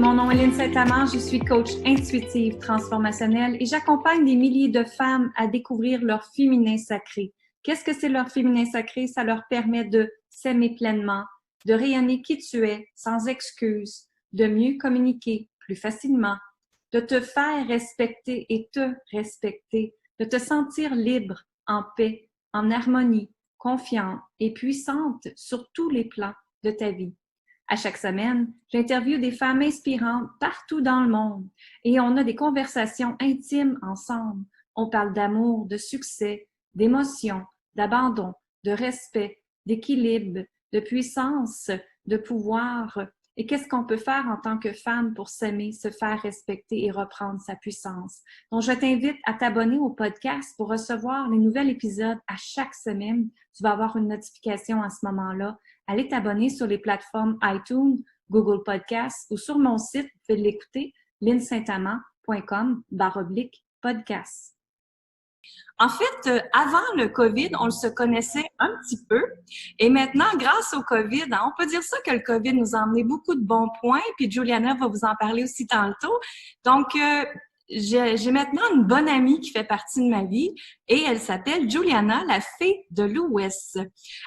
mon nom est Lynne Saint-Amand, je suis coach intuitive transformationnelle et j'accompagne des milliers de femmes à découvrir leur féminin sacré. Qu'est-ce que c'est leur féminin sacré? Ça leur permet de s'aimer pleinement, de rayonner qui tu es sans excuse, de mieux communiquer plus facilement, de te faire respecter et te respecter, de te sentir libre, en paix, en harmonie, confiante et puissante sur tous les plans de ta vie. À chaque semaine, j'interviewe des femmes inspirantes partout dans le monde et on a des conversations intimes ensemble. On parle d'amour, de succès, d'émotion, d'abandon, de respect, d'équilibre, de puissance, de pouvoir. Et qu'est-ce qu'on peut faire en tant que femme pour s'aimer, se faire respecter et reprendre sa puissance? Donc, je t'invite à t'abonner au podcast pour recevoir les nouveaux épisodes à chaque semaine. Tu vas avoir une notification à ce moment-là. Allez t'abonner sur les plateformes iTunes, Google Podcasts ou sur mon site, vous pouvez l'écouter, linsaintamand.com/podcast. En fait, avant le COVID, on se connaissait un petit peu. Et maintenant, grâce au COVID, on peut dire ça que le COVID nous a emmené beaucoup de bons points. Puis Juliana va vous en parler aussi tantôt. Donc, j'ai maintenant une bonne amie qui fait partie de ma vie et elle s'appelle Juliana, la fée de l'Ouest.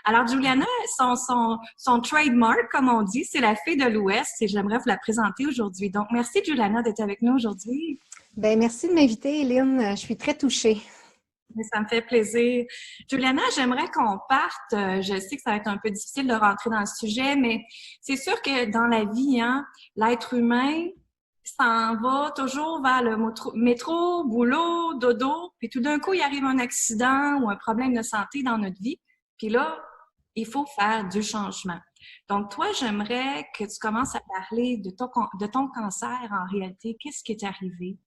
Alors, Juliana, son trademark, comme on dit, c'est la fée de l'Ouest et j'aimerais vous la présenter aujourd'hui. Donc, merci Juliana d'être avec nous aujourd'hui. Bien, merci de m'inviter, Lynne. Je suis très touchée. Mais ça me fait plaisir. Juliana, j'aimerais qu'on parte. Je sais que ça va être un peu difficile de rentrer dans le sujet, mais c'est sûr que dans la vie, l'être humain s'en va toujours vers le métro, boulot, dodo, puis tout d'un coup, il arrive un accident ou un problème de santé dans notre vie. Puis là, il faut faire du changement. Donc, toi, j'aimerais que tu commences à parler de ton cancer en réalité. Qu'est-ce qui est arrivé?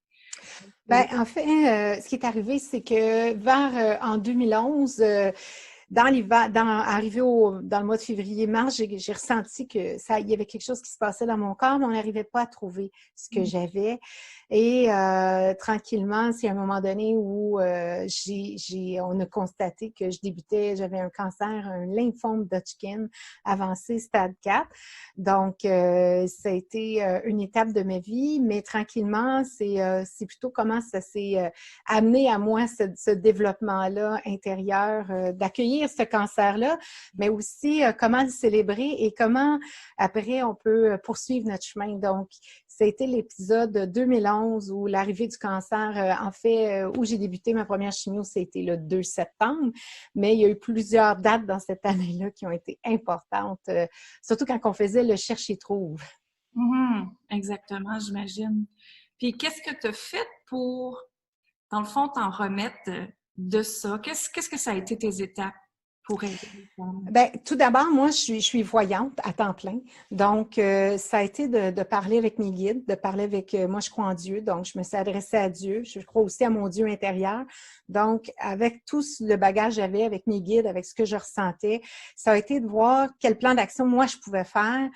Bien, en fait, ce qui est arrivé, c'est que vers en 2011, dans l'hiver, arrivé dans le mois de février-mars, j'ai ressenti que il y avait quelque chose qui se passait dans mon corps, mais on n'arrivait pas à trouver ce que j'avais. Et tranquillement, c'est à un moment donné où on a constaté que j'avais un cancer, un lymphome Hodgkin avancé stade 4. Donc, ça a été une étape de ma vie, mais tranquillement, c'est plutôt comment ça s'est amené à moi, ce développement-là intérieur, d'accueillir ce cancer-là, mais aussi comment le célébrer et comment après on peut poursuivre notre chemin. Donc, ça a été l'épisode 2011 où l'arrivée du cancer, en fait, où j'ai débuté ma première chimio, c'était le 2 septembre, mais il y a eu plusieurs dates dans cette année-là qui ont été importantes, surtout quand on faisait le cherche et trouve. Exactement, j'imagine. Puis, qu'est-ce que tu as fait pour, dans le fond, t'en remettre de ça? Qu'est-ce que ça a été tes étapes pour aider les femmes? Bien, tout d'abord, moi, je suis voyante à temps plein. Donc, ça a été de parler avec mes guides, de parler avec... moi, je crois en Dieu, donc je me suis adressée à Dieu. Je crois aussi à mon Dieu intérieur. Donc, avec tout le bagage que j'avais, avec mes guides, avec ce que je ressentais, ça a été de voir quel plan d'action moi, je pouvais faire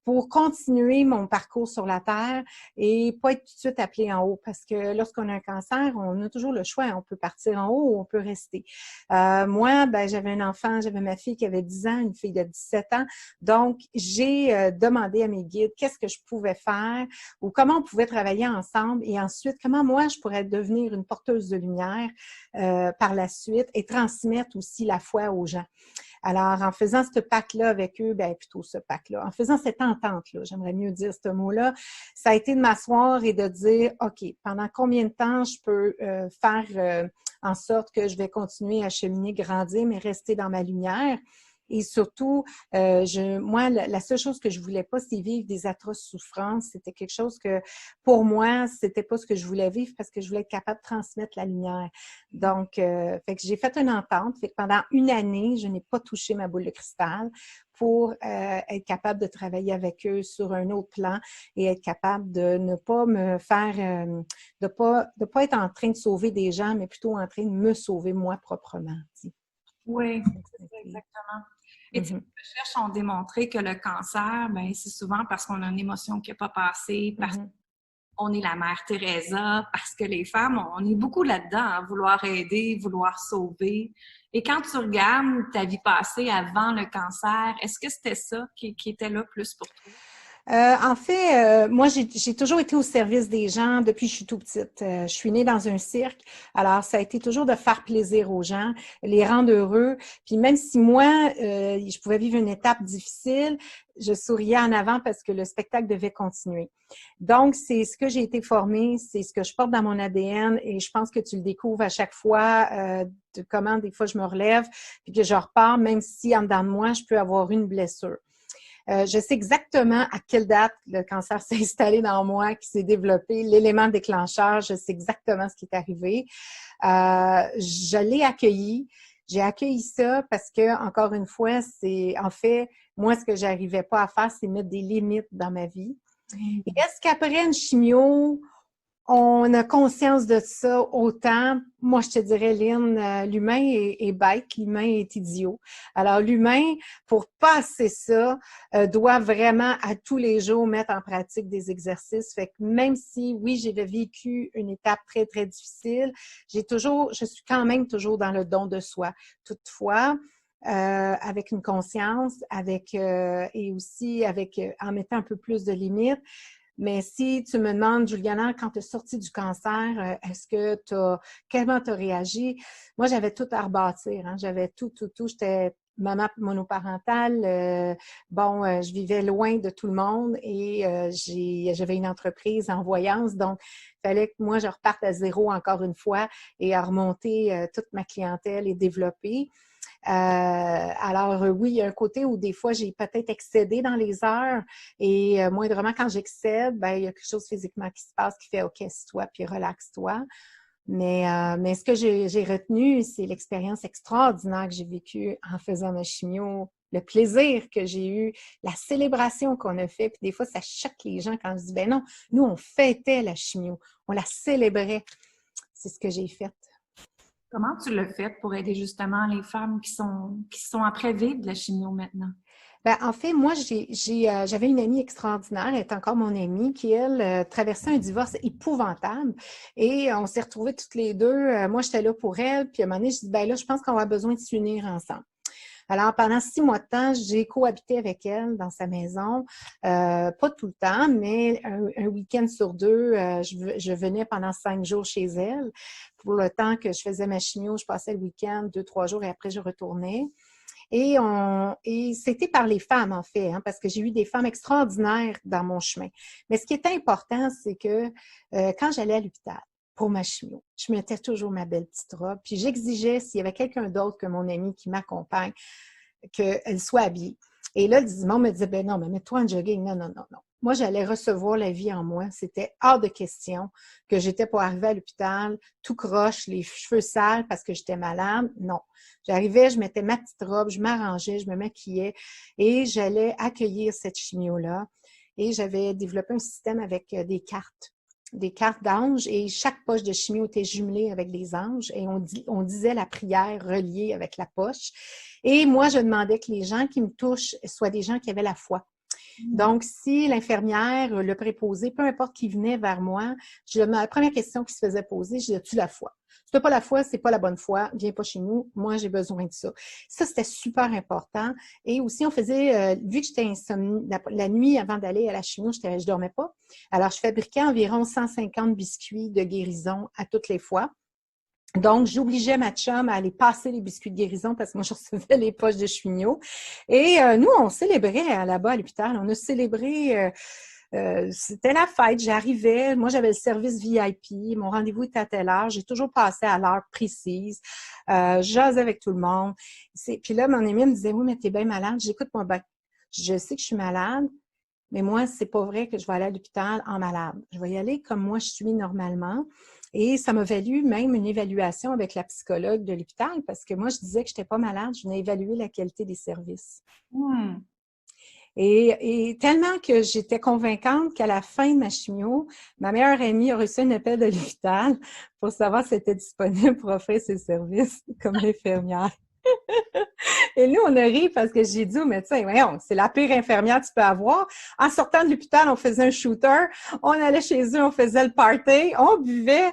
pour continuer mon parcours sur la Terre et pas être tout de suite appelé en haut. Parce que lorsqu'on a un cancer, on a toujours le choix. On peut partir en haut ou on peut rester. Moi, j'avais un enfant, j'avais ma fille qui avait 10 ans, une fille de 17 ans. Donc, j'ai demandé à mes guides qu'est-ce que je pouvais faire ou comment on pouvait travailler ensemble et ensuite, comment moi, je pourrais devenir une porteuse de lumière par la suite et transmettre aussi la foi aux gens. Alors, en faisant ce pacte-là avec eux, en faisant cette entente-là, j'aimerais mieux dire ce mot-là, ça a été de m'asseoir et de dire, OK, pendant combien de temps je peux faire en sorte que je vais continuer à cheminer, grandir, mais rester dans ma lumière. Et surtout, moi, la seule chose que je voulais pas, c'est vivre des atroces souffrances. C'était quelque chose que, pour moi, c'était pas ce que je voulais vivre parce que je voulais être capable de transmettre la lumière. Donc, fait que j'ai fait une entente. Fait que pendant une année, je n'ai pas touché ma boule de cristal pour être capable de travailler avec eux sur un autre plan et être capable de ne pas me faire, de pas être en train de sauver des gens, mais plutôt en train de me sauver moi proprement. Oui, exactement. Et les recherches ont démontré que le cancer, c'est souvent parce qu'on a une émotion qui n'a pas passé, parce qu'on est la mère Teresa, parce que les femmes, on est beaucoup là-dedans, vouloir aider, vouloir sauver. Et quand tu regardes ta vie passée avant le cancer, est-ce que c'était ça qui était là plus pour toi? En fait, moi, j'ai toujours été au service des gens depuis que je suis tout petite. Je suis née dans un cirque, alors ça a été toujours de faire plaisir aux gens, les rendre heureux. Puis même si moi, je pouvais vivre une étape difficile, je souriais en avant parce que le spectacle devait continuer. Donc, c'est ce que j'ai été formée, c'est ce que je porte dans mon ADN et je pense que tu le découvres à chaque fois, de comment des fois je me relève puis que je repars, même si en dedans de moi, je peux avoir une blessure. Je sais exactement à quelle date le cancer s'est installé dans moi, qui s'est développé, l'élément déclencheur, je sais exactement ce qui est arrivé. Je l'ai accueilli. J'ai accueilli ça parce que, encore une fois, c'est en fait, moi, ce que j'arrivais pas à faire, c'est mettre des limites dans ma vie. Et est-ce qu'après une chimio, on a conscience de ça autant? Moi, je te dirais, Lynn, l'humain est bête, l'humain est idiot. Alors, l'humain, pour passer ça, doit vraiment à tous les jours mettre en pratique des exercices. Fait que même si, oui, j'ai vécu une étape très, très difficile, je suis quand même toujours dans le don de soi. Toutefois, avec une conscience, et aussi en mettant un peu plus de limites. Mais si tu me demandes, Juliana, quand tu es sortie du cancer, comment tu as réagi? Moi, j'avais tout à rebâtir, hein. J'avais tout. J'étais maman monoparentale. Je vivais loin de tout le monde et j'avais une entreprise en voyance. Donc, il fallait que moi, je reparte à zéro encore une fois et à remonter toute ma clientèle et développer. Oui, il y a un côté où des fois, j'ai peut-être excédé dans les heures et moindrement, quand j'excède, ben, il y a quelque chose physiquement qui se passe qui fait OK, assis-toi puis relaxe-toi. Mais ce que j'ai retenu, c'est l'expérience extraordinaire que j'ai vécue en faisant ma chimio, le plaisir que j'ai eu, la célébration qu'on a fait. Puis des fois, ça choque les gens quand je dis, ben non, nous, on fêtait la chimio, on la célébrait. C'est ce que j'ai fait. Comment tu l'as fait pour aider justement les femmes qui sont après vivre de la chimio maintenant? Ben, en fait, moi, j'avais une amie extraordinaire, elle est encore mon amie, qui, elle, traversait un divorce épouvantable. Et on s'est retrouvés toutes les deux. Moi, j'étais là pour elle. Puis à un moment donné, je dis, ben là, je pense qu'on a besoin de s'unir ensemble. Alors, pendant 6 mois de temps, j'ai cohabité avec elle dans sa maison. Pas tout le temps, mais un week-end sur deux, je venais pendant 5 jours chez elle. Pour le temps que je faisais ma chimio, je passais le week-end, 2, 3 jours, et après, je retournais. Et c'était par les femmes, en fait, hein, parce que j'ai eu des femmes extraordinaires dans mon chemin. Mais ce qui est important, c'est que quand j'allais à l'hôpital pour ma chimio, je mettais toujours ma belle petite robe, puis j'exigeais, s'il y avait quelqu'un d'autre que mon ami qui m'accompagne, qu'elle soit habillée. Et là, le Simon me disait, ben non, mais mets-toi en jogging. Non, non, non, non. Moi, j'allais recevoir la vie en moi. C'était hors de question que j'étais pour arriver à l'hôpital, tout croche, les cheveux sales parce que j'étais malade. Non. J'arrivais, je mettais ma petite robe, je m'arrangeais, je me maquillais et j'allais accueillir cette chimio-là. Et j'avais développé un système avec des cartes d'anges et chaque poche de chimio était jumelée avec des anges et on disait la prière reliée avec la poche. Et moi, je demandais que les gens qui me touchent soient des gens qui avaient la foi. Donc, si l'infirmière, le préposé, peu importe qui venait vers moi, la première question qui se faisait poser, je disais, as-tu la foi? Si tu n'as pas la foi, c'est pas la bonne foi, viens pas chez nous, moi j'ai besoin de ça. Ça, c'était super important. Et aussi, on faisait, vu que j'étais insomnie, la nuit avant d'aller à la chimio, je dormais pas. Alors, je fabriquais environ 150 biscuits de guérison à toutes les fois. Donc, j'obligeais ma chum à aller passer les biscuits de guérison parce que moi, je recevais les poches de chimio. Et nous, on célébrait là-bas à l'hôpital. On a célébré, c'était la fête. J'arrivais, moi, j'avais le service VIP. Mon rendez-vous était à telle heure. J'ai toujours passé à l'heure précise. Je jasais avec tout le monde. Puis là, mon ami me disait, oui, mais t'es bien malade. J'écoute-moi bien. Je sais que je suis malade, mais moi, c'est pas vrai que je vais aller à l'hôpital en malade. Je vais y aller comme moi je suis normalement. Et ça m'a valu même une évaluation avec la psychologue de l'hôpital parce que moi, je disais que je n'étais pas malade, je venais évaluer la qualité des services. Et tellement que j'étais convaincante qu'à la fin de ma chimio, ma meilleure amie a reçu un appel de l'hôpital pour savoir si c'était disponible pour offrir ses services comme infirmière. Et nous, on a ri parce que j'ai dit au médecin, voyons, c'est la pire infirmière que tu peux avoir. En sortant de l'hôpital, on faisait un shooter, on allait chez eux, on faisait le party, on buvait.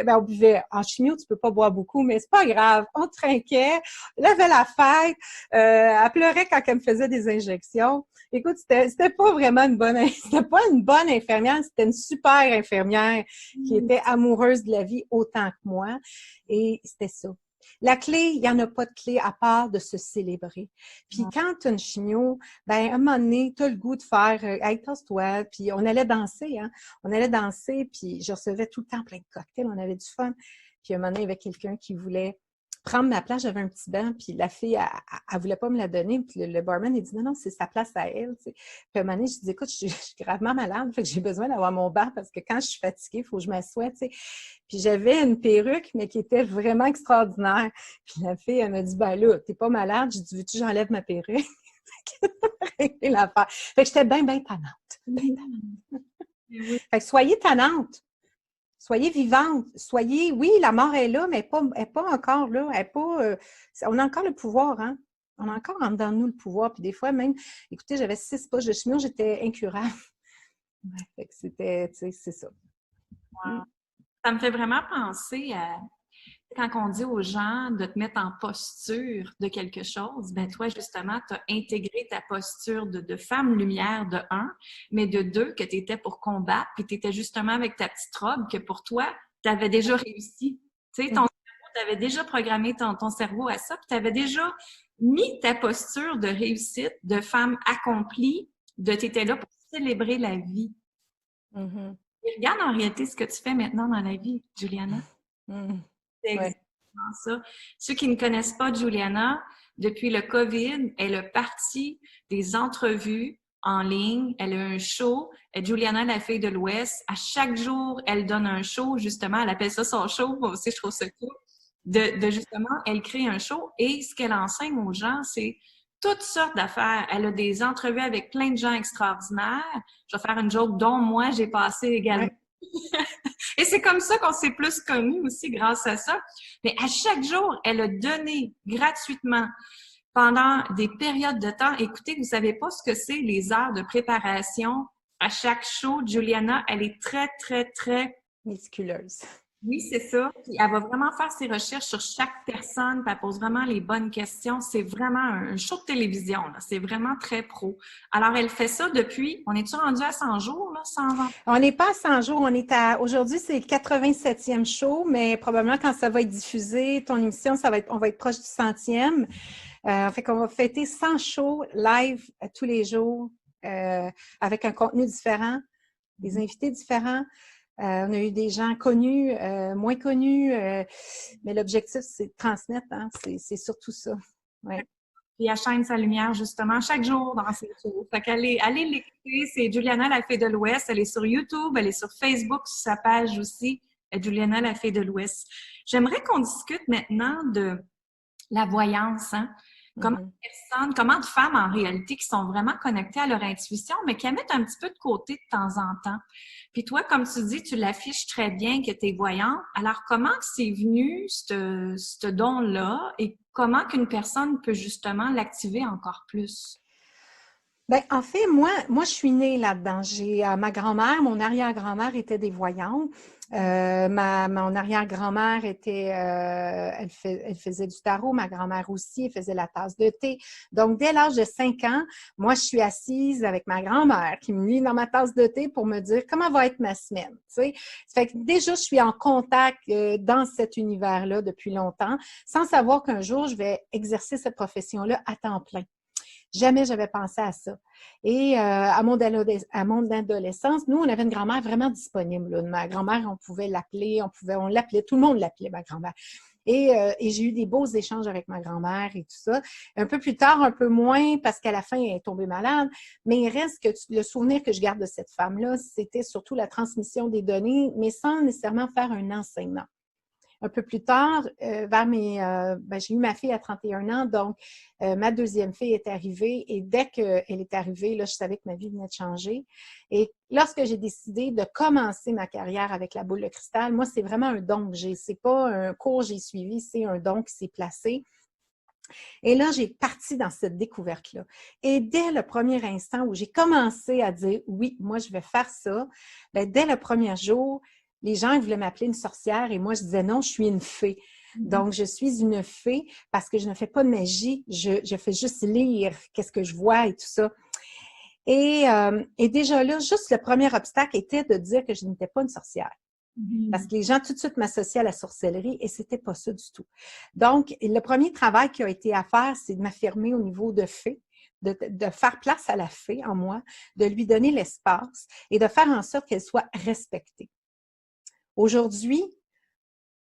On buvait. En chimio, tu peux pas boire beaucoup, mais c'est pas grave. On trinquait, elle avait la fête, elle pleurait quand elle me faisait des injections. Écoute, c'était pas vraiment c'était pas une bonne infirmière, c'était une super infirmière qui était amoureuse de la vie autant que moi. Et c'était ça. La clé, il n'y en a pas de clé à part de se célébrer. Puis quand tu as une chimio, ben à un moment donné, tu as le goût de faire hey, tasse-toi, puis on allait danser, hein. On allait danser, puis je recevais tout le temps plein de cocktails, on avait du fun. Puis à un moment donné, il y avait quelqu'un qui voulait prendre ma place, j'avais un petit banc, puis la fille, elle voulait pas me la donner, puis le barman, il dit non, c'est sa place à elle, tu sais. Puis à un moment donné, je dis écoute, je suis gravement malade, fait que j'ai besoin d'avoir mon banc parce que quand je suis fatiguée, il faut que je m'assoie, tu sais. Puis j'avais une perruque, mais qui était vraiment extraordinaire. Puis la fille, elle m'a dit ben là, t'es pas malade? J'ai dit veux-tu que j'enlève ma perruque? Fait que j'étais bien tannante. Fait que soyez tannante. Soyez vivante. Soyez, oui, la mort est là, mais elle est pas encore là. Elle est pas, on a encore le pouvoir, hein? On a encore en dedans de nous le pouvoir. Puis des fois, même, écoutez, j'avais 6 poches de chimio, j'étais incurable. Fait que c'était, tu sais, c'est ça. Wow. Ça me fait vraiment penser à quand on dit aux gens de te mettre en posture de quelque chose, ben toi, justement, tu as intégré ta posture de femme lumière de un, mais de deux, que tu étais pour combattre, puis tu étais justement avec ta petite robe, que pour toi, tu avais déjà réussi. Tu sais, ton cerveau, tu avais déjà programmé ton cerveau à ça, puis tu avais déjà mis ta posture de réussite, de femme accomplie, de tu étais là pour célébrer la vie. Mm-hmm. Et regarde en réalité ce que tu fais maintenant dans la vie, Juliana. Mm-hmm. C'est Ouais. exactement ça. Ceux qui ne connaissent pas Juliana, depuis le COVID, elle a parti des entrevues en ligne. Elle a un show. Juliana, la fille de l'Ouest, à chaque jour, elle donne un show, justement. Elle appelle ça son show. Moi aussi, je trouve ça cool. De justement, elle crée un show et ce qu'elle enseigne aux gens, c'est toutes sortes d'affaires. Elle a des entrevues avec plein de gens extraordinaires. Je vais faire une joke dont moi, j'ai passé également. Ouais. Et c'est comme ça qu'on s'est plus connus aussi grâce à ça. Mais à chaque jour, elle a donné gratuitement pendant des périodes de temps. Écoutez, vous savez pas ce que c'est les heures de préparation à chaque show. Juliana, elle est très, très, très... Méticuleuse. Oui, c'est ça. Puis elle va vraiment faire ses recherches sur chaque personne, puis elle pose vraiment les bonnes questions. C'est vraiment un show de télévision, là. C'est vraiment très pro. Alors, elle fait ça depuis, on est-tu rendu à 100 jours, là, 100 ans? On n'est pas à 100 jours, aujourd'hui, c'est le 87e show, mais probablement quand ça va être diffusé, ton émission, on va être proche du 100e. Fait qu'on va fêter 100 shows live tous les jours, avec un contenu différent, des invités différents. On a eu des gens connus, moins connus, mais l'objectif, c'est de transmettre, hein, c'est surtout ça. Ouais. Puis elle chaîne sa lumière justement chaque jour dans ses shows. Fait allez l'écouter, c'est Juliana la Fée de l'Ouest. Elle est sur YouTube, elle est sur Facebook, sur sa page aussi, Juliana la Fée de l'Ouest. J'aimerais qu'on discute maintenant de la voyance, hein? Comment de personnes, comment de femmes en réalité qui sont vraiment connectées à leur intuition, mais qui la mettent un petit peu de côté de temps en temps. Puis toi, comme tu dis, tu l'affiches très bien que tu es voyante. Alors, comment c'est venu, ce don-là, et comment qu'une personne peut justement l'activer encore plus? Ben, en fait, moi, je suis née là-dedans. J'ai ma grand-mère, mon arrière-grand-mère était des voyantes. Mon arrière-grand-mère elle faisait du tarot. Ma grand-mère aussi, elle faisait la tasse de thé. Donc, dès l'âge de 5 ans, moi, je suis assise avec ma grand-mère qui me lit dans ma tasse de thé pour me dire comment va être ma semaine. Tu sais? Fait que déjà, je suis en contact dans cet univers-là depuis longtemps, sans savoir qu'un jour, je vais exercer cette profession-là à temps plein. Jamais j'avais pensé à ça. Et à mon adolescence, nous, on avait une grand-mère vraiment disponible. Là. Ma grand-mère, on pouvait l'appeler, on l'appelait, tout le monde l'appelait, ma grand-mère. Et j'ai eu des beaux échanges avec ma grand-mère et tout ça. Un peu plus tard, un peu moins, parce qu'à la fin, elle est tombée malade. Mais il reste que le souvenir que je garde de cette femme-là, c'était surtout la transmission des données, mais sans nécessairement faire un enseignement. Un peu plus tard, j'ai eu ma fille à 31 ans, donc ma deuxième fille est arrivée et dès qu'elle est arrivée, là, je savais que ma vie venait de changer. Et lorsque j'ai décidé de commencer ma carrière avec la boule de cristal, moi, c'est vraiment un don que j'ai. C'est pas un cours que j'ai suivi, c'est un don qui s'est placé. Et là, j'ai parti dans cette découverte-là. Et dès le premier instant où j'ai commencé à dire, oui, moi, je vais faire ça, bien, dès le premier jour, les gens voulaient m'appeler une sorcière et moi, je disais non, je suis une fée. Donc, je suis une fée parce que je ne fais pas de magie, je fais juste lire qu'est-ce que je vois et tout ça. Et déjà là, juste le premier obstacle était de dire que je n'étais pas une sorcière. Parce que les gens tout de suite m'associaient à la sorcellerie et c'était pas ça du tout. Donc, le premier travail qui a été à faire, c'est de m'affirmer au niveau de fée, de faire place à la fée en moi, de lui donner l'espace et de faire en sorte qu'elle soit respectée. Aujourd'hui,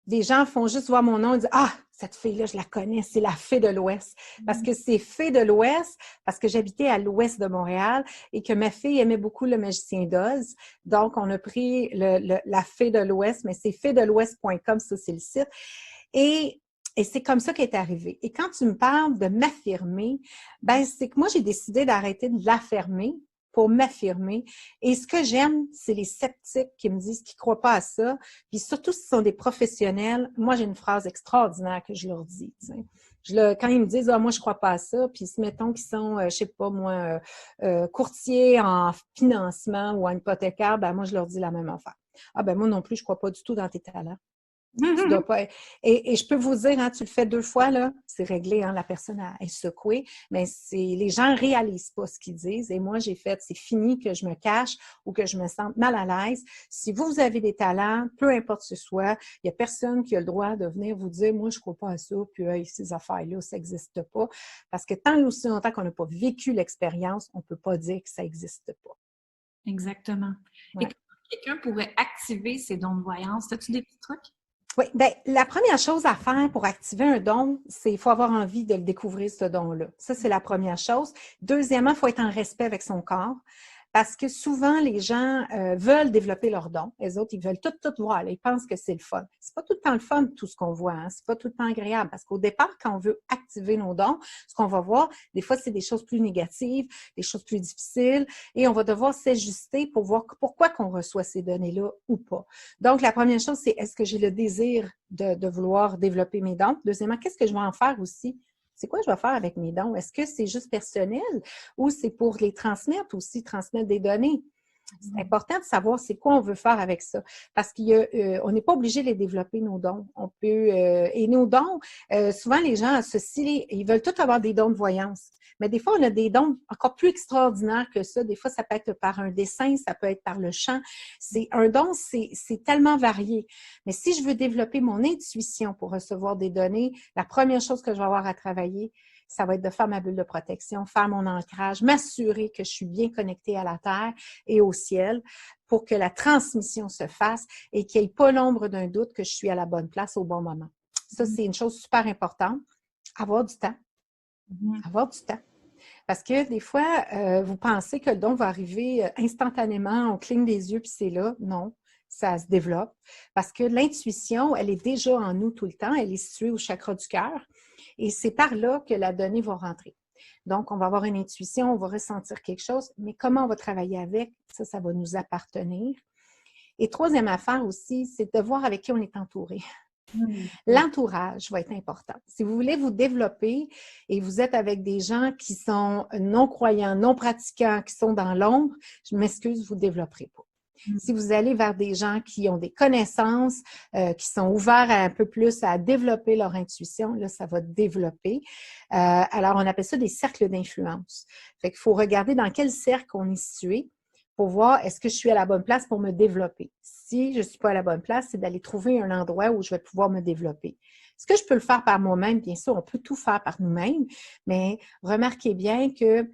des gens font juste voir mon nom et disent « Ah, cette fille-là, je la connais, c'est la fée de l'Ouest. » Parce que c'est fée de l'Ouest, parce que j'habitais à l'Ouest de Montréal et que ma fille aimait beaucoup le magicien d'Oz. Donc, on a pris la fée de l'Ouest, mais c'est féedelouest.com, ça, c'est le site. Et c'est comme ça qu'elle est arrivée. Et quand tu me parles de m'affirmer, ben c'est que moi, j'ai décidé d'arrêter de l'affirmer pour m'affirmer. Et ce que j'aime, c'est les sceptiques qui me disent qu'ils ne croient pas à ça. Puis surtout, si ce sont des professionnels, moi, j'ai une phrase extraordinaire que je leur dis. Quand ils me disent « Ah, moi, je ne crois pas à ça », puis mettons qu'ils sont, je ne sais pas moi, courtiers en financement ou en hypothécaire, ben moi, je leur dis la même affaire. « Ah, ben moi non plus, je ne crois pas du tout dans tes talents. » Tu dois pas. Et je peux vous dire, hein, tu le fais 2 fois, là, c'est réglé, hein, la personne est secouée, mais les gens ne réalisent pas ce qu'ils disent. Et moi, j'ai fait, c'est fini que je me cache ou que je me sente mal à l'aise. Si vous avez des talents, peu importe ce soit, il n'y a personne qui a le droit de venir vous dire, moi, je ne crois pas à ça, puis ces affaires-là, ça n'existe pas. Parce que tant et aussi longtemps qu'on n'a pas vécu l'expérience, on ne peut pas dire que ça n'existe pas. Exactement. Ouais. Et comment quelqu'un pourrait activer ses dons de voyance? As-tu des petits trucs? Oui, bien, la première chose à faire pour activer un don, c'est qu'il faut avoir envie de le découvrir, ce don-là. Ça, c'est la première chose. Deuxièmement, il faut être en respect avec son corps. Parce que souvent, les gens veulent développer leurs dons. Les autres, ils veulent tout voir. Là, ils pensent que c'est le fun. C'est pas tout le temps le fun, tout ce qu'on voit. Hein? C'est pas tout le temps agréable. Parce qu'au départ, quand on veut activer nos dons, ce qu'on va voir, des fois, c'est des choses plus négatives, des choses plus difficiles. Et on va devoir s'ajuster pour voir pourquoi qu'on reçoit ces données-là ou pas. Donc, la première chose, c'est est-ce que j'ai le désir de vouloir développer mes dons? Deuxièmement, qu'est-ce que je vais en faire aussi? C'est quoi je vais faire avec mes dons? Est-ce que c'est juste personnel ou c'est pour les transmettre aussi, transmettre des données? C'est important de savoir c'est quoi on veut faire avec ça. Parce qu'on n'est pas obligé de les développer, nos dons. On peut, et nos dons, souvent les gens associent, ils veulent tous avoir des dons de voyance. Mais des fois, on a des dons encore plus extraordinaires que ça. Des fois, ça peut être par un dessin, ça peut être par le chant. Un don, c'est tellement varié. Mais si je veux développer mon intuition pour recevoir des données, la première chose que je vais avoir à travailler, ça va être de faire ma bulle de protection, faire mon ancrage, m'assurer que je suis bien connectée à la Terre et au ciel pour que la transmission se fasse et qu'il n'y ait pas l'ombre d'un doute que je suis à la bonne place au bon moment. Ça, c'est une chose super importante. Avoir du temps. Avoir du temps. Parce que des fois, vous pensez que le don va arriver instantanément, on cligne des yeux puis c'est là. Non, ça se développe. Parce que l'intuition, elle est déjà en nous tout le temps. Elle est située au chakra du cœur. Et c'est par là que la donnée va rentrer. Donc, on va avoir une intuition, on va ressentir quelque chose, mais comment on va travailler avec, ça va nous appartenir. Et troisième affaire aussi, c'est de voir avec qui on est entouré. L'entourage va être important. Si vous voulez vous développer et vous êtes avec des gens qui sont non-croyants, non-pratiquants, qui sont dans l'ombre, je m'excuse, vous ne développerez pas. Si vous allez vers des gens qui ont des connaissances, qui sont ouverts un peu plus à développer leur intuition, là, ça va développer. Alors, on appelle ça des cercles d'influence. Fait qu'il faut regarder dans quel cercle on est situé pour voir est-ce que je suis à la bonne place pour me développer. Si je ne suis pas à la bonne place, c'est d'aller trouver un endroit où je vais pouvoir me développer. Est-ce que je peux le faire par moi-même? Bien sûr, on peut tout faire par nous-mêmes, mais remarquez bien que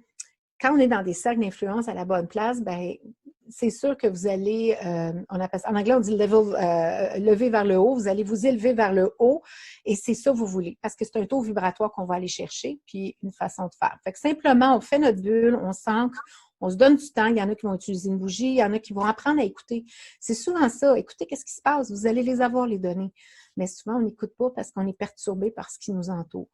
quand on est dans des cercles d'influence à la bonne place, ben c'est sûr que vous allez, on appelle ça, en anglais, on dit lever vers le haut, vous allez vous élever vers le haut et c'est ça que vous voulez parce que c'est un taux vibratoire qu'on va aller chercher puis une façon de faire. Fait que simplement, on fait notre bulle, on s'ancre, on se donne du temps. Il y en a qui vont utiliser une bougie, il y en a qui vont apprendre à écouter. C'est souvent ça. Écoutez, qu'est-ce qui se passe? Vous allez les avoir, les données. Mais souvent, on n'écoute pas parce qu'on est perturbé par ce qui nous entoure.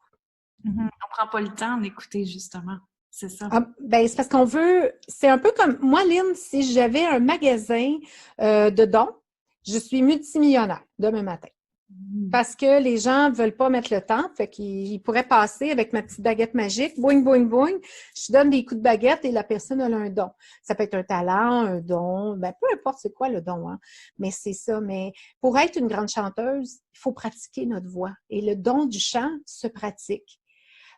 On ne prend pas le temps d'écouter, justement. C'est ça. Ah, ben, c'est parce qu'on veut, c'est un peu comme, moi, Lynn, si j'avais un magasin de dons, je suis multimillionnaire demain matin. Parce que les gens ne veulent pas mettre le temps, fait qu'ils pourraient passer avec ma petite baguette magique, boing, boing, boing, je donne des coups de baguette et la personne a un don. Ça peut être un talent, un don, ben peu importe c'est quoi le don, hein. Mais c'est ça. Mais pour être une grande chanteuse, il faut pratiquer notre voix. Et le don du chant se pratique.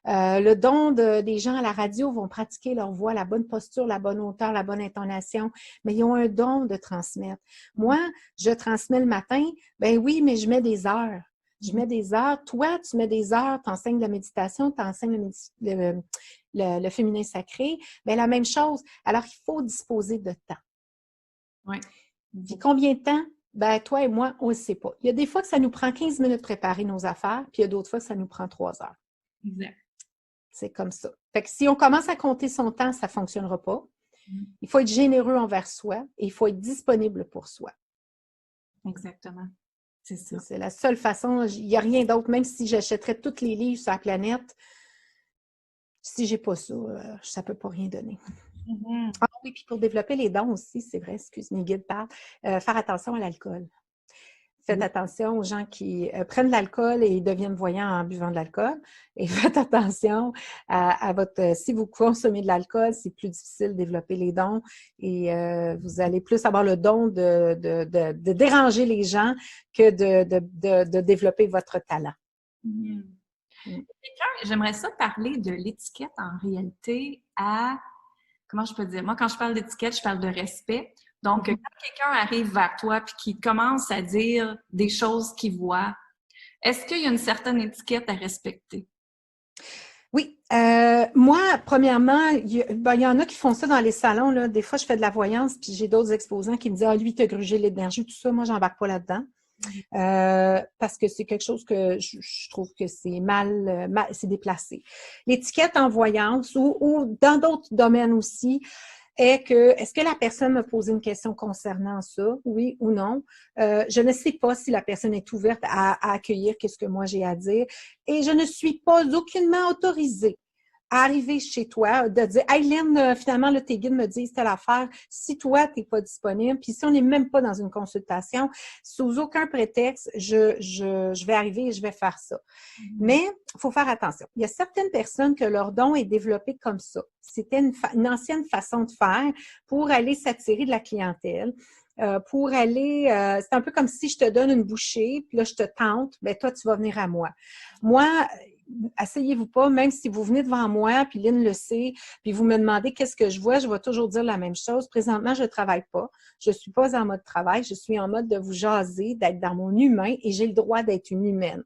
Le don des gens à la radio vont pratiquer leur voix, la bonne posture, la bonne hauteur, la bonne intonation, mais ils ont un don de transmettre. Moi, je transmets le matin, ben oui, mais je mets des heures. Je mets des heures. Toi, tu mets des heures, tu enseignes la méditation, tu enseignes le féminin sacré. Bien, la même chose. Alors, il faut disposer de temps. Oui. Puis combien de temps? Ben, toi et moi, on ne le sait pas. Il y a des fois que ça nous prend 15 minutes de préparer nos affaires, puis il y a d'autres fois que ça nous prend 3 heures. Exact. C'est comme ça. Fait que si on commence à compter son temps, ça ne fonctionnera pas. Il faut être généreux envers soi et il faut être disponible pour soi. Exactement. C'est ça. C'est la seule façon. Il n'y a rien d'autre. Même si j'achèterais tous les livres sur la planète, si je n'ai pas ça ne peut pas rien donner. Ah oui, puis pour développer les dons aussi, c'est vrai, excuse, mes guides parlent, faire attention à l'alcool. Faites attention aux gens qui prennent de l'alcool et deviennent voyants en buvant de l'alcool. Et faites attention à votre... si vous consommez de l'alcool, c'est plus difficile de développer les dons et vous allez plus avoir le don de déranger les gens que de développer votre talent. J'aimerais ça parler de l'étiquette en réalité à... Comment je peux dire? Moi, quand je parle d'étiquette, je parle de respect. Donc, quand quelqu'un arrive vers toi et qu'il commence à dire des choses qu'il voit, est-ce qu'il y a une certaine étiquette à respecter? Oui. Moi, premièrement, il y en a qui font ça dans les salons, là. Des fois, je fais de la voyance, puis j'ai d'autres exposants qui me disent « Ah, lui, t'as grugé l'énergie, tout ça. » Moi, j'embarque pas là-dedans. Parce que c'est quelque chose que je trouve que c'est mal, c'est déplacé. L'étiquette en voyance ou dans d'autres domaines aussi, est-ce que la personne m'a posé une question concernant ça, oui ou non? Je ne sais pas si la personne est ouverte à accueillir qu'est-ce que moi j'ai à dire et je ne suis pas aucunement autorisée à arriver chez toi, de dire « Hey Lynn, finalement, là, tes guides me disent telle affaire. Si toi, tu n'es pas disponible, puis si on n'est même pas dans une consultation, sous aucun prétexte, je vais arriver et je vais faire ça. » Mais il faut faire attention. Il y a certaines personnes que leur don est développé comme ça. C'était une ancienne façon de faire pour aller s'attirer de la clientèle. Pour aller, c'est un peu comme si je te donne une bouchée, puis là, je te tente, ben toi, tu vas venir à moi. Moi, asseyez-vous pas, même si vous venez devant moi, puis Lynn le sait, puis vous me demandez qu'est-ce que je vois, je vais toujours dire la même chose. Présentement, je ne travaille pas. Je ne suis pas en mode travail. Je suis en mode de vous jaser, d'être dans mon humain et j'ai le droit d'être une humaine.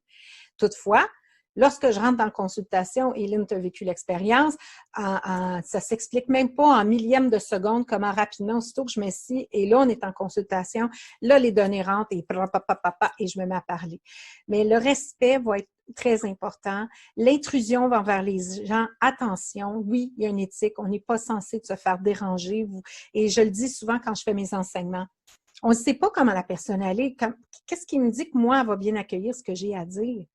Toutefois, lorsque je rentre dans la consultation, et Lynn, tu as vécu l'expérience, ça s'explique même pas en millième de seconde comment rapidement, aussitôt que je m'assis, et là, on est en consultation, là, les données rentrent et je me mets à parler. Mais le respect va être très important. L'intrusion envers les gens, attention, oui, il y a une éthique, on n'est pas censé se faire déranger. Et je le dis souvent quand je fais mes enseignements. On ne sait pas comment la personne elle est. Qu'est-ce qui me dit que moi, elle va bien accueillir ce que j'ai à dire?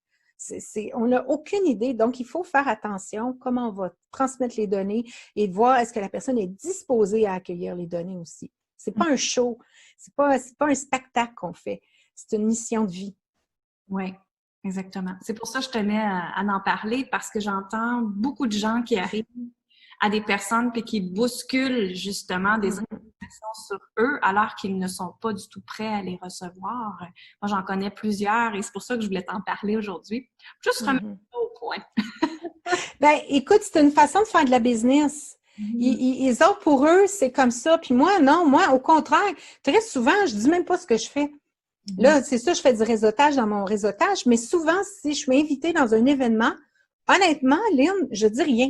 On n'a aucune idée. Donc, il faut faire attention comment on va transmettre les données et de voir est-ce que la personne est disposée à accueillir les données aussi. Ce n'est pas un show. Ce n'est pas un spectacle qu'on fait. C'est une mission de vie. Oui, exactement. C'est pour ça que je tenais à en parler parce que j'entends beaucoup de gens qui arrivent à des personnes puis qui bousculent justement des informations sur eux alors qu'ils ne sont pas du tout prêts à les recevoir. Moi, j'en connais plusieurs et c'est pour ça que je voulais t'en parler aujourd'hui. Juste remettre ça au point. Ben, écoute, c'est une façon de faire de la business. Les autres, pour eux, c'est comme ça. Puis moi, non, moi, au contraire, très souvent, je dis même pas ce que je fais. Là, c'est ça, je fais du réseautage dans mon réseautage, mais souvent, si je suis invitée dans un événement, honnêtement, Lynn, je dis rien.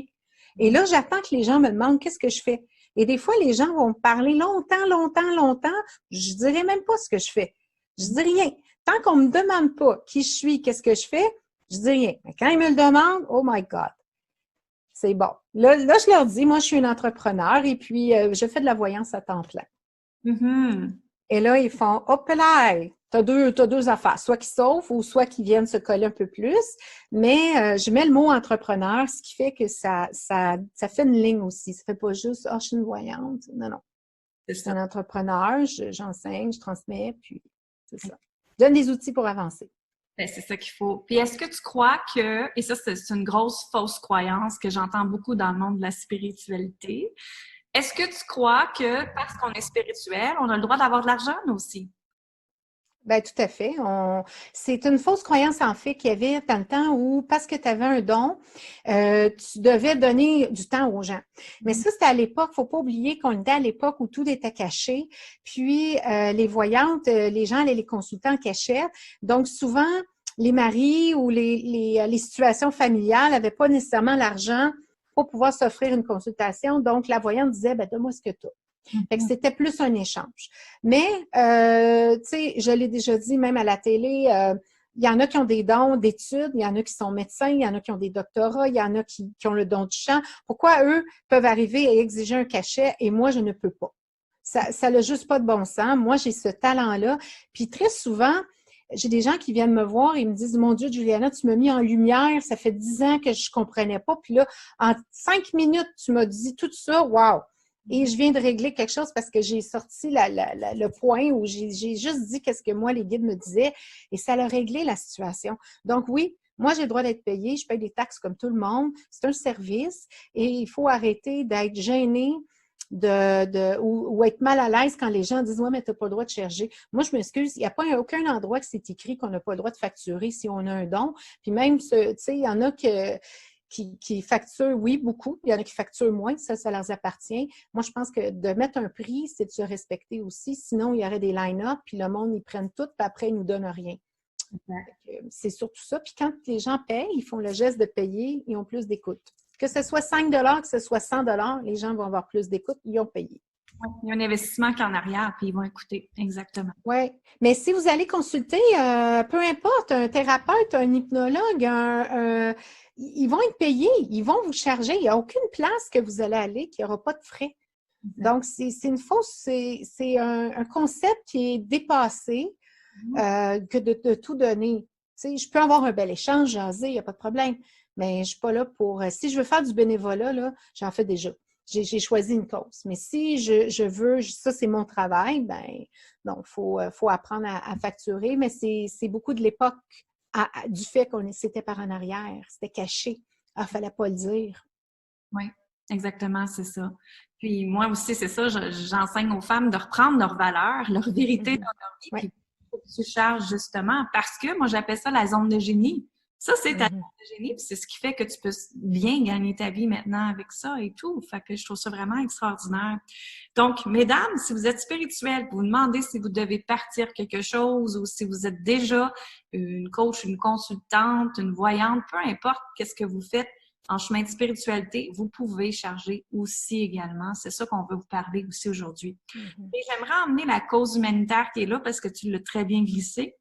Et là, j'attends que les gens me demandent qu'est-ce que je fais. Et des fois, les gens vont me parler longtemps, longtemps, longtemps. Je dirai même pas ce que je fais. Je dis rien. Tant qu'on me demande pas qui je suis, qu'est-ce que je fais, je dis rien. Mais quand ils me le demandent, oh my God. C'est bon. Là, je leur dis, moi, je suis une entrepreneur et puis je fais de la voyance à temps plein. Et là, ils font, hop là, t'as deux affaires, soit qu'ils sauvent ou soit qu'ils viennent se coller un peu plus. Mais je mets le mot entrepreneur, ce qui fait que ça fait une ligne aussi. Ça fait pas juste, je suis une voyante. Non, non. Je suis un entrepreneur, j'enseigne, je transmets, puis c'est ça. Je donne des outils pour avancer. Ben, c'est ça qu'il faut. Puis est-ce que tu crois que, et ça c'est une grosse fausse croyance que j'entends beaucoup dans le monde de la spiritualité, est-ce que tu crois que parce qu'on est spirituel, on a le droit d'avoir de l'argent nous aussi? Ben, tout à fait. C'est une fausse croyance, en fait, qu'il y avait dans le temps où, parce que tu avais un don, tu devais donner du temps aux gens. Mais ça, c'était à l'époque. Faut pas oublier qu'on était à l'époque où tout était caché. Puis, les voyantes, les gens allaient les consulter en cachette. Donc, souvent, les maris ou les situations familiales n'avaient pas nécessairement l'argent pour pouvoir s'offrir une consultation. Donc, la voyante disait, ben, donne-moi ce que tu as. Fait que c'était plus un échange. Mais, tu sais, je l'ai déjà dit même à la télé, il y en a qui ont des dons d'études, il y en a qui sont médecins, il y en a qui ont des doctorats, il y en a qui ont le don du chant. Pourquoi eux peuvent arriver à exiger un cachet et moi, je ne peux pas? Ça n'a juste pas de bon sens. Moi, j'ai ce talent-là. Puis très souvent, j'ai des gens qui viennent me voir et me disent, mon Dieu, Juliana, tu m'as mis en lumière, ça fait 10 ans que je comprenais pas. Puis là, en 5 minutes, tu m'as dit tout ça, wow! Et je viens de régler quelque chose parce que j'ai sorti le point où j'ai juste dit qu'est-ce que moi, les guides me disaient et ça a réglé la situation. Donc oui, moi, j'ai le droit d'être payée, je paye des taxes comme tout le monde. C'est un service et il faut arrêter d'être gêné ou être mal à l'aise quand les gens disent « Ouais, mais tu n'as pas le droit de chercher. » Moi, je m'excuse, il n'y a pas aucun endroit que c'est écrit qu'on n'a pas le droit de facturer si on a un don. Puis même, tu sais, il y en a qui facturent, oui, beaucoup. Il y en a qui facturent moins, ça leur appartient. Moi, je pense que de mettre un prix, c'est de se respecter aussi. Sinon, il y aurait des line-up, puis le monde, ils prennent tout, puis après, ils nous donnent rien. C'est surtout ça. Puis quand les gens payent, ils font le geste de payer, ils ont plus d'écoute. Que ce soit 5 que ce soit 100 les gens vont avoir plus d'écoute, ils ont payé. Il y a un investissement qui est en arrière, puis ils vont écouter. Exactement. Oui. Mais si vous allez consulter, peu importe, un thérapeute, un hypnologue, ils vont être payés, ils vont vous charger. Il n'y a aucune place que vous allez aller qui n'aura pas de frais. Donc, c'est une fausse, c'est un concept qui est dépassé que de tout donner. Tu sais, je peux avoir un bel échange, jaser, il n'y a pas de problème. Mais je ne suis pas là pour. Si je veux faire du bénévolat, là, j'en fais déjà. J'ai choisi une cause. Mais si je veux, ça c'est mon travail, ben non, faut apprendre à facturer, mais c'est beaucoup de l'époque du fait qu'on c'était par en arrière, c'était caché. Il ne fallait pas le dire. Oui, exactement, c'est ça. Puis moi aussi, c'est ça, j'enseigne aux femmes de reprendre leur valeur, leur vérité dans leur vie, puis il faut que tu charges justement, parce que moi j'appelle ça la zone de génie. Ça, c'est ta zone de génie, puis c'est ce qui fait que tu peux bien gagner ta vie maintenant avec ça et tout. Fait que je trouve ça vraiment extraordinaire. Donc, mesdames, si vous êtes spirituelles, vous vous demandez si vous devez partir quelque chose ou si vous êtes déjà une coach, une consultante, une voyante, peu importe qu'est-ce que vous faites en chemin de spiritualité, vous pouvez charger aussi également. C'est ça qu'on veut vous parler aussi aujourd'hui. Et j'aimerais emmener la cause humanitaire qui est là parce que tu l'as très bien glissé.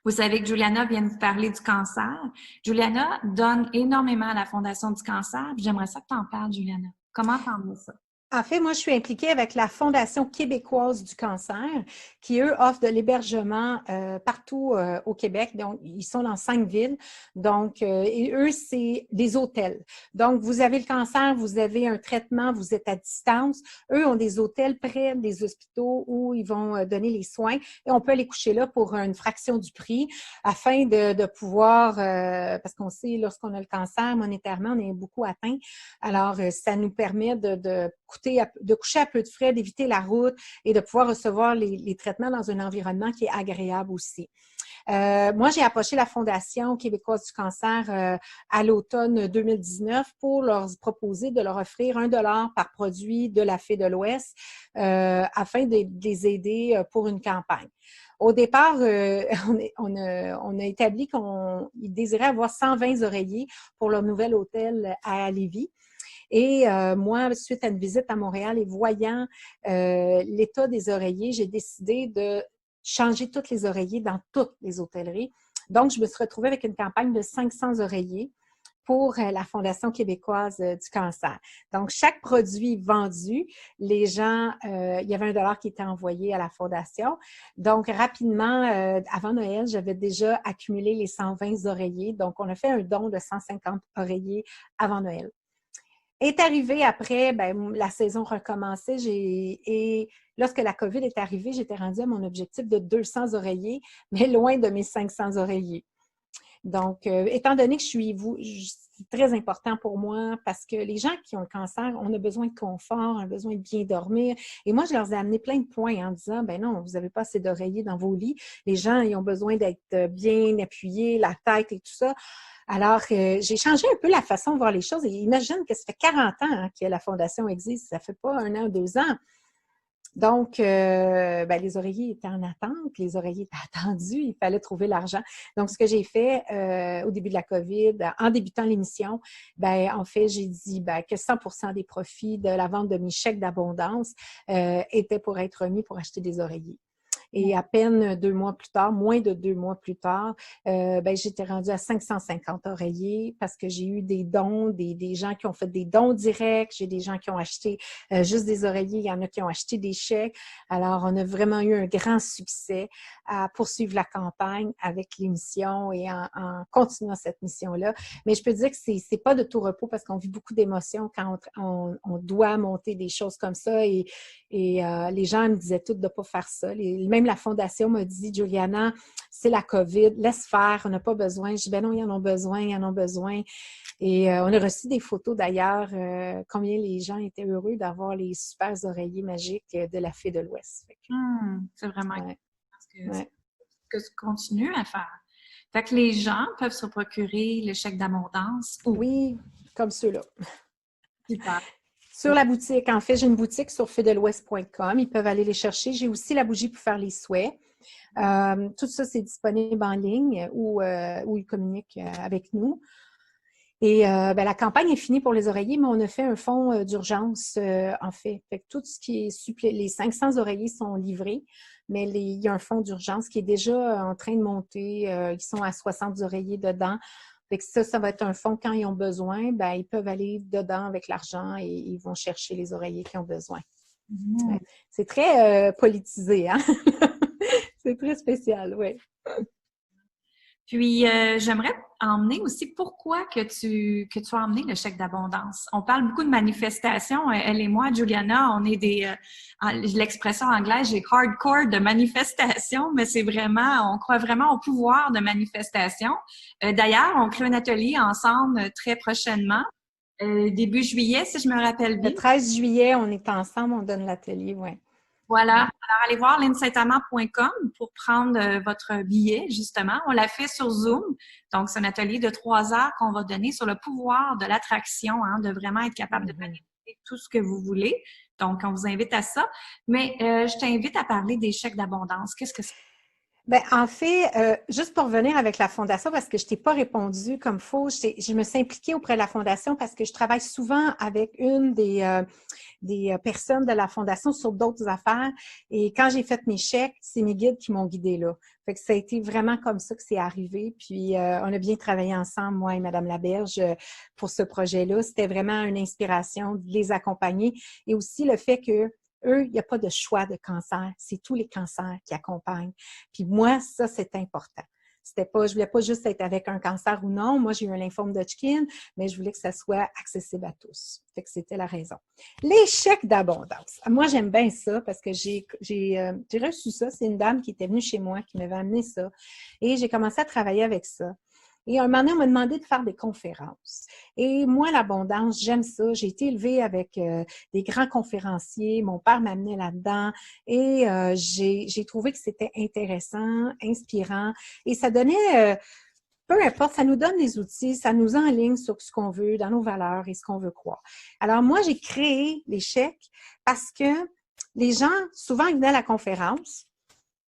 Vous savez que Juliana vient de vous parler du cancer. Juliana donne énormément à la Fondation du cancer. J'aimerais ça que tu en parles, Juliana. Comment t'en veux ça? En fait, moi, je suis impliquée avec la Fondation québécoise du cancer, qui, eux, offrent de l'hébergement partout au Québec. Donc, ils sont dans 5 villes. Donc, et eux, c'est des hôtels. Donc, vous avez le cancer, vous avez un traitement, vous êtes à distance. Eux ont des hôtels près des hôpitaux où ils vont donner les soins et on peut aller coucher là pour une fraction du prix afin de pouvoir, parce qu'on sait, lorsqu'on a le cancer, monétairement, on est beaucoup atteint. Alors, ça nous permet de coucher à peu de frais, d'éviter la route et de pouvoir recevoir les traitements dans un environnement qui est agréable aussi. Moi, j'ai approché la Fondation québécoise du cancer à l'automne 2019 pour leur proposer de leur offrir $1 par produit de la Fée de l'Ouest afin de les aider pour une campagne. Au départ, on a établi qu'ils désiraient avoir 120 oreillers pour leur nouvel hôtel à Lévis. Et moi, suite à une visite à Montréal et voyant l'état des oreillers, j'ai décidé de changer tous les oreillers dans toutes les hôtelleries. Donc, je me suis retrouvée avec une campagne de 500 oreillers pour la Fondation québécoise du cancer. Donc, chaque produit vendu, les gens, il y avait $1 qui était envoyé à la Fondation. Donc, rapidement, avant Noël, j'avais déjà accumulé les 120 oreillers. Donc, on a fait un don de 150 oreillers avant Noël. est arrivé après, la saison recommençait. Et lorsque la COVID est arrivée, j'étais rendue à mon objectif de 200 oreillers, mais loin de mes 500 oreillers. Donc, étant donné que c'est très important pour moi parce que les gens qui ont le cancer, on a besoin de confort, on a besoin de bien dormir. Et moi, je leur ai amené plein de points en disant, ben non, vous n'avez pas assez d'oreillers dans vos lits. Les gens, ils ont besoin d'être bien appuyés, la tête et tout ça. Alors, j'ai changé un peu la façon de voir les choses. Et imagine que ça fait 40 ans que la Fondation existe. Ça fait pas 1 an ou 2 ans. Donc, les oreillers étaient en attente, les oreillers étaient attendus, il fallait trouver l'argent. Donc, ce que j'ai fait au début de la COVID, en débutant l'émission, en fait, j'ai dit que 100% des profits de la vente de mes chèques d'abondance étaient pour être remis pour acheter des oreillers. Et à peine 2 mois plus tard, moins de 2 mois plus tard, j'étais rendue à 550 oreillers parce que j'ai eu des dons, des gens qui ont fait des dons directs. J'ai des gens qui ont acheté juste des oreillers. Il y en a qui ont acheté des chèques. Alors, on a vraiment eu un grand succès à poursuivre la campagne avec l'émission et en continuant cette mission-là. Mais je peux dire que c'est pas de tout repos parce qu'on vit beaucoup d'émotions quand on doit monter des choses comme ça et les gens me disaient toutes de ne pas faire ça. Même la Fondation m'a dit, Juliana, c'est la COVID, laisse faire, on n'a pas besoin. Je dis, ben non, ils en ont besoin, ils en ont besoin. Et on a reçu des photos d'ailleurs, combien les gens étaient heureux d'avoir les super oreillers magiques de la Fée de l'Ouest. C'est vraiment ouais. que je continue à faire. Fait que les gens peuvent se procurer le chèque d'abondance. Oui, comme ceux-là. Super. Sur la boutique, en fait, j'ai une boutique sur fedelouest.com. Ils peuvent aller les chercher. J'ai aussi la bougie pour faire les souhaits. Tout ça, c'est disponible en ligne où ils communiquent avec nous. Et la campagne est finie pour les oreillers, mais on a fait un fonds d'urgence, en fait. Fait que tout ce qui est les 500 oreillers sont livrés, mais il y a un fonds d'urgence qui est déjà en train de monter. Ils sont à 60 oreillers dedans. Fait que ça va être un fonds quand ils ont besoin, ils peuvent aller dedans avec l'argent et ils vont chercher les oreillers qui ont besoin. Ouais. C'est très politisé, hein? C'est très spécial, oui. Puis, j'aimerais emmener aussi pourquoi que tu as emmené le chèque d'abondance. On parle beaucoup de manifestations. Elle et moi, Juliana, on est l'expression anglaise, j'ai hardcore de manifestation, mais on croit vraiment au pouvoir de manifestation. D'ailleurs, on crée un atelier ensemble très prochainement, début juillet, si je me rappelle bien. Le 13 juillet, on est ensemble, on donne l'atelier, oui. Voilà. Alors, allez voir linsaintamant.com pour prendre votre billet, justement. On l'a fait sur Zoom. Donc, c'est un atelier de 3 heures qu'on va donner sur le pouvoir de l'attraction, de vraiment être capable de manifester tout ce que vous voulez. Donc, on vous invite à ça. Mais je t'invite à parler des chèques d'abondance. Qu'est-ce que c'est? En fait, juste pour revenir avec la Fondation, parce que je t'ai pas répondu comme faut, je me suis impliquée auprès de la Fondation parce que je travaille souvent avec une des personnes de la Fondation sur d'autres affaires. Et quand j'ai fait mes chèques, c'est mes guides qui m'ont guidée là. Fait que ça a été vraiment comme ça que c'est arrivé. Puis, on a bien travaillé ensemble, moi et Madame Laberge, pour ce projet-là. C'était vraiment une inspiration de les accompagner. Et aussi le fait que eux, il n'y a pas de choix de cancer. C'est tous les cancers qui accompagnent. Puis moi, ça, c'est important. Je voulais pas juste être avec un cancer ou non. Moi, j'ai eu un lymphome d'Hodgkin, mais je voulais que ça soit accessible à tous. Fait que c'était la raison. Les chèques d'abondance. Moi, j'aime bien ça parce que j'ai reçu ça. C'est une dame qui était venue chez moi, qui m'avait amené ça. Et j'ai commencé à travailler avec ça. Et un moment donné, on m'a demandé de faire des conférences. Et moi, l'abondance, j'aime ça. J'ai été élevée avec des grands conférenciers. Mon père m'amenait là-dedans. Et j'ai trouvé que c'était intéressant, inspirant. Et ça donnait, peu importe, ça nous donne des outils, ça nous enligne sur ce qu'on veut, dans nos valeurs et ce qu'on veut croire. Alors moi, j'ai créé les chèques parce que les gens, souvent, ils venaient à la conférence,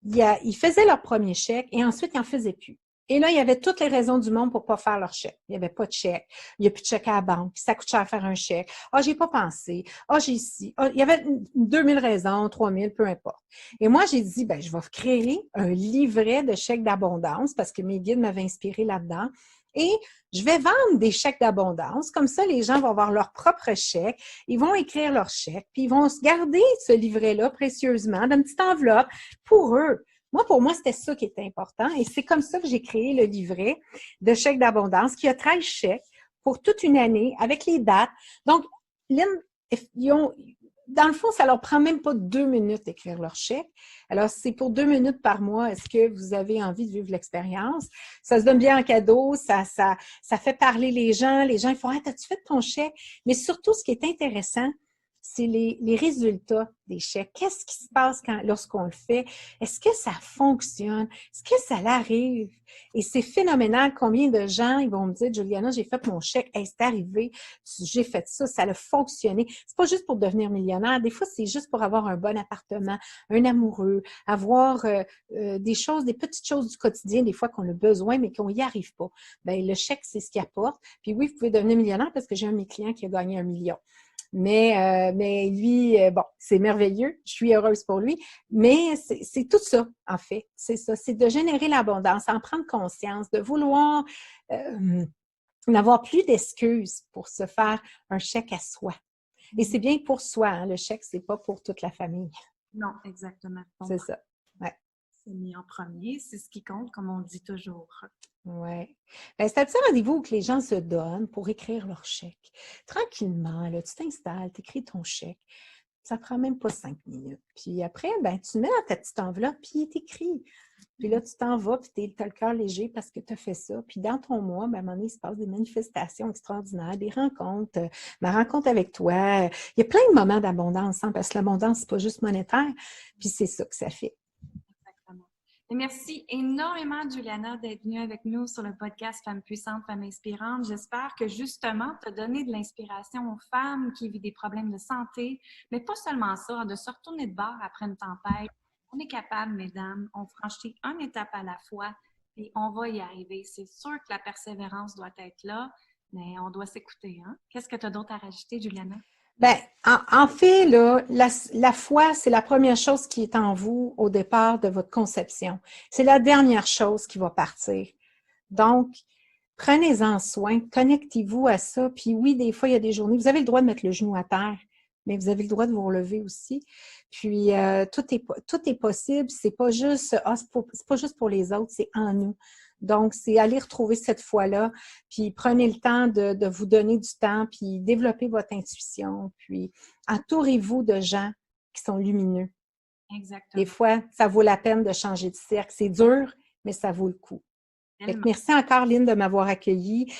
ils faisaient leur premier chèque et ensuite, ils n'en faisaient plus. Et là, il y avait toutes les raisons du monde pour ne pas faire leur chèque. Il n'y avait pas de chèque. Il n'y a plus de chèque à la banque. Ça coûte cher à faire un chèque. Ah, j'ai pas pensé. Ah, j'ai ici. Ah, il y avait 2000 raisons, 3000, peu importe. Et moi, j'ai dit, je vais créer un livret de chèques d'abondance parce que mes guides m'avaient inspiré là-dedans. Et je vais vendre des chèques d'abondance. Comme ça, les gens vont avoir leur propre chèque. Ils vont écrire leur chèque. Puis ils vont se garder ce livret-là précieusement dans une petite enveloppe pour eux. Pour moi, c'était ça qui était important. Et c'est comme ça que j'ai créé le livret de chèques d'abondance qui a 13 chèques pour toute une année avec les dates. Donc, Lynn, dans le fond, ça leur prend même pas 2 minutes d'écrire leur chèque. Alors, c'est pour 2 minutes par mois. Est-ce que vous avez envie de vivre l'expérience? Ça se donne bien en cadeau, ça fait parler les gens. Les gens, ils font « Ah, t'as-tu fait ton chèque? » Mais surtout, ce qui est intéressant, c'est les résultats des chèques. Qu'est-ce qui se passe lorsqu'on le fait? Est-ce que ça fonctionne? Est-ce que ça l'arrive? Et c'est phénoménal combien de gens ils vont me dire « Juliana, j'ai fait mon chèque, hey, c'est arrivé, j'ai fait ça, ça a fonctionné. » C'est pas juste pour devenir millionnaire. Des fois, c'est juste pour avoir un bon appartement, un amoureux, avoir des choses, des petites choses du quotidien, des fois qu'on a besoin, mais qu'on n'y arrive pas. Bien, le chèque, c'est ce qu'il apporte. Puis oui, vous pouvez devenir millionnaire parce que j'ai un de mes clients qui a gagné 1 million. Mais lui, bon, c'est merveilleux. Je suis heureuse pour lui. Mais c'est tout ça, en fait. C'est ça. C'est de générer l'abondance, en prendre conscience, de vouloir n'avoir plus d'excuses pour se faire un chèque à soi. Et c'est bien pour soi, hein, le chèque, c'est pas pour toute la famille. Non, exactement. C'est ça. Ouais. C'est mis en premier, c'est ce qui compte, comme on dit toujours. Oui. C'est un petit rendez-vous que les gens se donnent pour écrire leur chèque. Tranquillement, là, tu t'installes, tu écris ton chèque. Ça ne prend même pas 5 minutes. Puis après, ben, tu mets dans ta petite enveloppe, puis tu écris. Puis là, tu t'en vas, puis tu as le cœur léger parce que tu as fait ça. Puis dans ton mois, ben, à un moment donné, il se passe des manifestations extraordinaires, des rencontres, ma rencontre avec toi. Il y a plein de moments d'abondance, hein, parce que l'abondance, c'est pas juste monétaire. Puis c'est ça que ça fait. Et merci énormément, Juliana, d'être venue avec nous sur le podcast Femmes puissantes, Femmes inspirantes. J'espère que justement, tu as donné de l'inspiration aux femmes qui vivent des problèmes de santé, mais pas seulement ça, de se retourner de bord après une tempête. On est capable, mesdames, on franchit une étape à la fois et on va y arriver. C'est sûr que la persévérance doit être là, mais on doit s'écouter. Hein? Qu'est-ce que tu as d'autre à rajouter, Juliana? Bien, en fait, là, la foi, c'est la première chose qui est en vous au départ de votre conception. C'est la dernière chose qui va partir. Donc, prenez-en soin, connectez-vous à ça. Puis oui, des fois, il y a des journées, vous avez le droit de mettre le genou à terre, mais vous avez le droit de vous relever aussi. Puis, tout est possible. C'est pas juste pour les autres, c'est en nous. Donc, c'est aller retrouver cette foi-là, puis prenez le temps de vous donner du temps, puis développez votre intuition, puis entourez-vous de gens qui sont lumineux. Exactement. Des fois, ça vaut la peine de changer de cercle. C'est dur, mais ça vaut le coup. Merci encore, Lynn, de m'avoir accueillie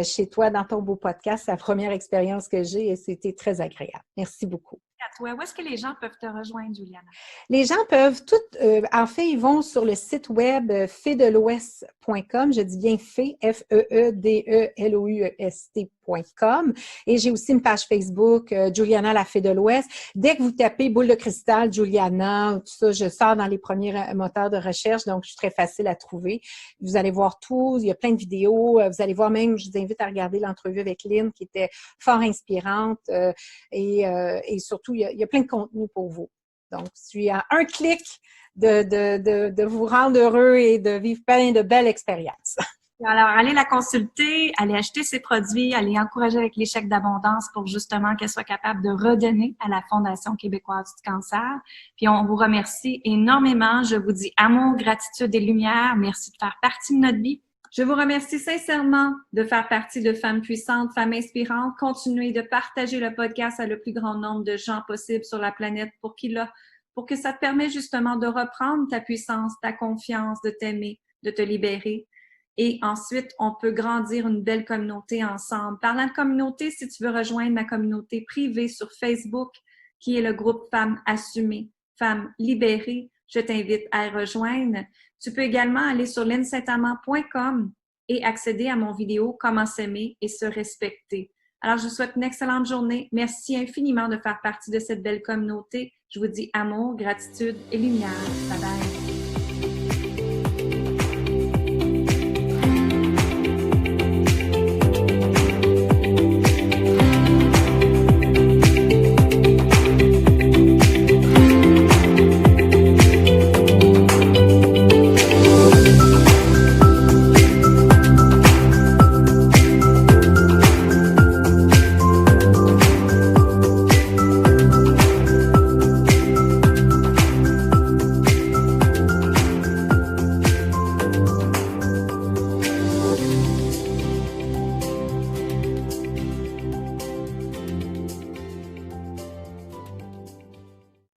chez toi dans ton beau podcast. C'est la première expérience que j'ai et c'était très agréable. Merci beaucoup. À toi. Où est-ce que les gens peuvent te rejoindre, Juliana? Les gens peuvent en fait, ils vont sur le site web feedelouest.com. Je dis bien feedelouest.com. Et j'ai aussi une page Facebook, Juliana la Fée de l'Ouest. Dès que vous tapez boule de cristal, Juliana, tout ça, je sors dans les premiers moteurs de recherche, donc je suis très facile à trouver. Vous allez voir tout, il y a plein de vidéos. Vous allez voir même, je vous invite à regarder l'entrevue avec Lynn qui était fort inspirante et surtout, il y a plein de contenu pour vous. Donc, je suis à un clic de vous rendre heureux et de vivre plein de belles expériences. Alors, allez la consulter, allez acheter ses produits, allez encourager avec les chèques d'abondance pour justement qu'elle soit capable de redonner à la Fondation québécoise du cancer. Puis, on vous remercie énormément. Je vous dis amour, gratitude et lumière. Merci de faire partie de notre vie. Je vous remercie sincèrement de faire partie de Femmes puissantes, Femmes inspirantes. Continuez de partager le podcast à le plus grand nombre de gens possible sur la planète pour que ça te permette justement de reprendre ta puissance, ta confiance, de t'aimer, de te libérer. Et ensuite, on peut grandir une belle communauté ensemble. Parlant de communauté, si tu veux rejoindre ma communauté privée sur Facebook, qui est le groupe Femmes assumées, Femmes libérées, je t'invite à rejoindre. Tu peux également aller sur lynsaintamant.com et accéder à mon vidéo « Comment s'aimer et se respecter ». Alors, je vous souhaite une excellente journée. Merci infiniment de faire partie de cette belle communauté. Je vous dis amour, gratitude et lumière. Bye bye.